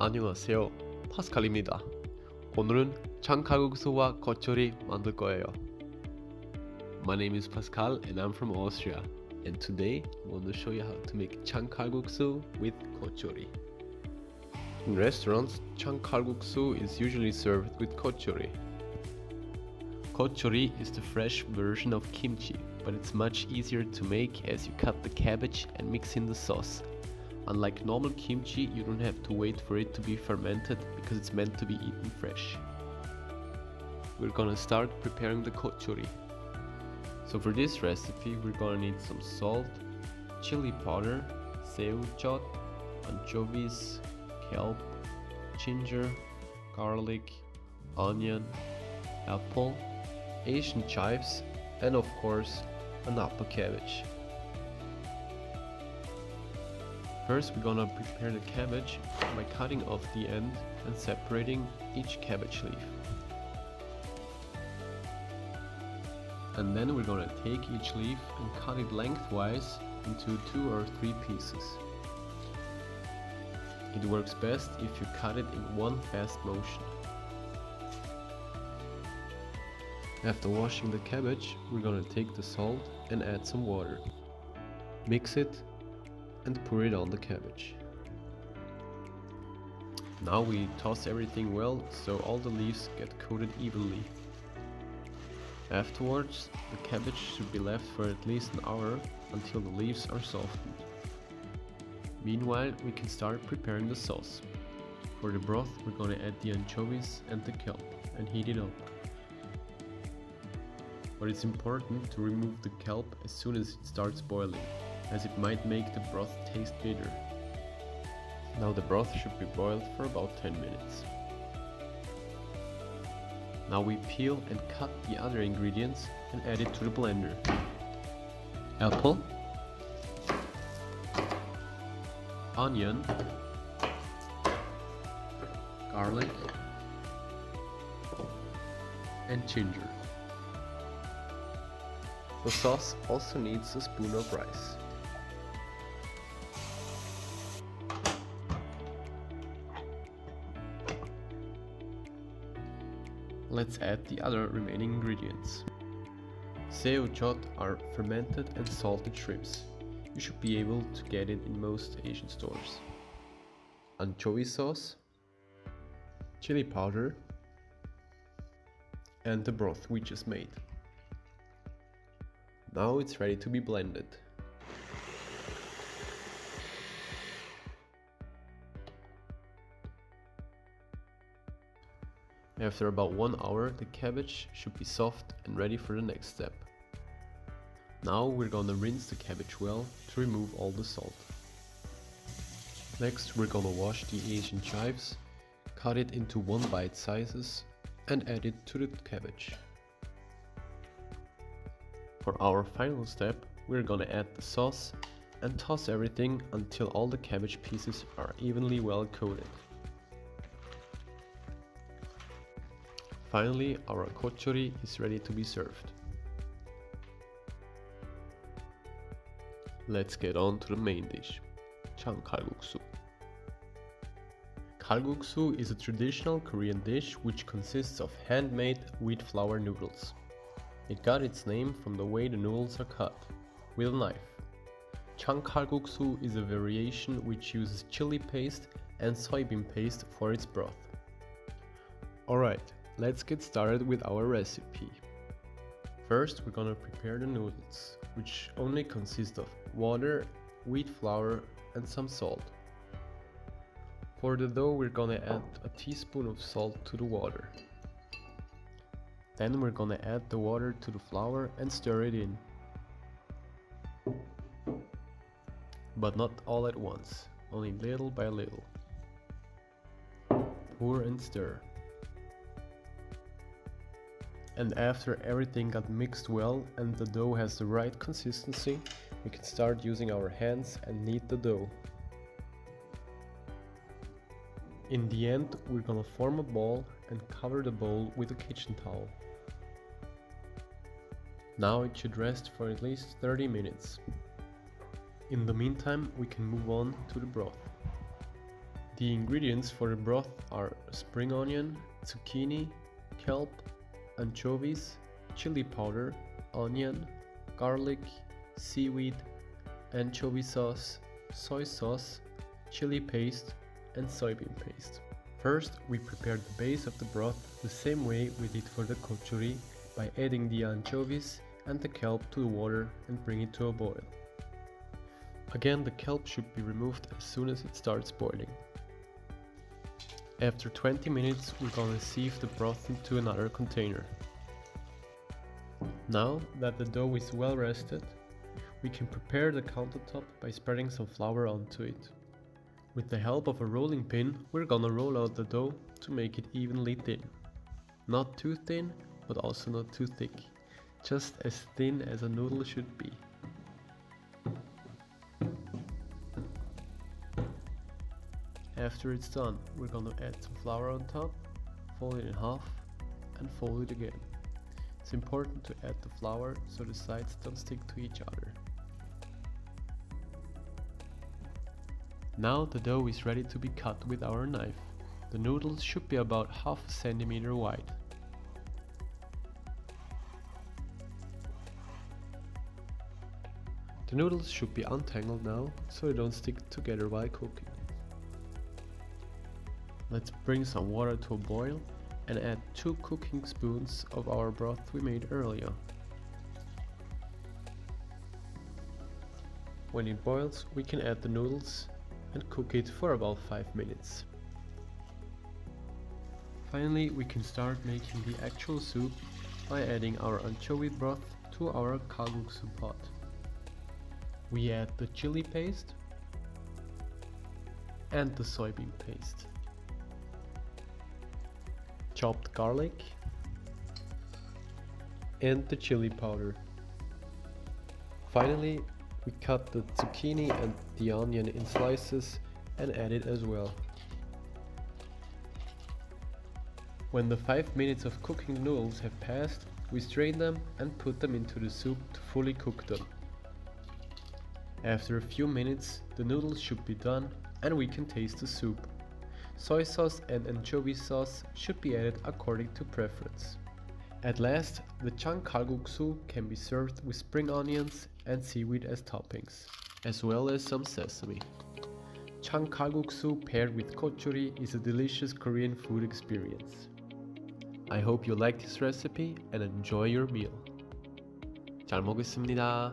안녕하세요. 파스칼입니다. 오늘은 장칼국수와 겉절이 만들 거예요. My name is Pascal and I'm from Austria. And today I want to show you how to make 장칼국수 with 겉절이. In restaurants, 장칼국수 is usually served with 겉절이. 겉절이 is the fresh version of kimchi, but it's much easier to make as you cut the cabbage and mix in the sauce. Unlike normal kimchi, you don't have to wait for it to be fermented because it's meant to be eaten fresh. We're gonna start preparing the 겉절이. So for this recipe, we're gonna need some salt, chili powder, 새우젓, anchovies, kelp, ginger, garlic, onion, apple, Asian chives, and of course, an apple cabbage. First, we're gonna prepare the cabbage by cutting off the end and separating each cabbage leaf. And then we're gonna take each leaf and cut it lengthwise into 2 or 3 pieces. It works best if you cut it in one fast motion. After washing the cabbage, we're gonna take the salt and add some water. Mix it and pour it on the cabbage. Now we toss everything well so all the leaves get coated evenly. Afterwards, the cabbage should be left for at least an hour until the leaves are softened. Meanwhile, we can start preparing the sauce. For the broth, we're gonna add the anchovies and the kelp and heat it up. But it's important to remove the kelp as soon as it starts boiling, as it might make the broth taste bitter. Now the broth should be boiled for about 10 minutes. Now we peel and cut the other ingredients and add it to the blender. Apple, onion, garlic, and ginger. The sauce also needs a spoon of rice. Let's add the other remaining ingredients. 새우젓 are fermented and salted shrimps. You should be able to get it in most Asian stores. Anchovy sauce, chili powder, and the broth we just made. Now it's ready to be blended. After about 1 hour, the cabbage should be soft and ready for the next step. Now we're gonna rinse the cabbage well to remove all the salt. Next, we're gonna wash the Asian chives, cut it into 1-bite sizes, and add it to the cabbage. For our final step, we're gonna add the sauce and toss everything until all the cabbage pieces are evenly well coated. Finally, our 겉절이 is ready to be served. Let's get on to the main dish, 장칼국수. Kalguksu is a traditional Korean dish which consists of handmade wheat flour noodles. It got its name from the way the noodles are cut, with a knife. 장칼국수 is a variation which uses chili paste and soybean paste for its broth. Alright, let's get started with our recipe. First, we're gonna prepare the noodles, which only consist of water, wheat flour, and some salt. For the dough, we're gonna add a teaspoon of salt to the water. Then we're gonna add the water to the flour and stir it in. But not all at once, only little by little. Pour and stir. And after everything got mixed well and the dough has the right consistency, we can start using our hands and knead the dough. In the end, we're gonna form a ball and cover the bowl with a kitchen towel. Now it should rest for at least 30 minutes. In the meantime, we can move on to the broth. The ingredients for the broth are spring onion, zucchini, kelp, anchovies, chili powder, onion, garlic, seaweed, anchovy sauce, soy sauce, chili paste, and soybean paste. First, we prepare the base of the broth the same way we did for the 겉절이 by adding the anchovies and the kelp to the water and bring it to a boil. Again, the kelp should be removed as soon as it starts boiling. After 20 minutes, we're gonna sieve the broth into another container. Now that the dough is well rested, we can prepare the countertop by spreading some flour onto it. With the help of a rolling pin, we're gonna roll out the dough to make it evenly thin. Not too thin, but also not too thick. Just as thin as a noodle should be. After it's done, we're gonna add some flour on top, fold it in half, and fold it again. It's important to add the flour so the sides don't stick to each other. Now the dough is ready to be cut with our knife. The noodles should be about half a centimeter wide. The noodles should be untangled now, so they don't stick together while cooking. Let's bring some water to a boil and add 2 cooking spoons of our broth we made earlier. When it boils, we can add the noodles and cook it for about 5 minutes. Finally, we can start making the actual soup by adding our anchovy broth to our kalguksu pot. We add the chili paste and the soybean paste, chopped garlic, and the chili powder. Finally, we cut the zucchini and the onion in slices and add it as well. When the 5 minutes of cooking the noodles have passed, we strain them and put them into the soup to fully cook them. After a few minutes, the noodles should be done and we can taste the soup. Soy sauce and anchovy sauce should be added according to preference. At last, the Jangkalguksu can be served with spring onions and seaweed as toppings, as well as some sesame. Jangkalguksu paired with 겉절이 is a delicious Korean food experience. I hope you like this recipe and enjoy your meal. 잘 먹겠습니다.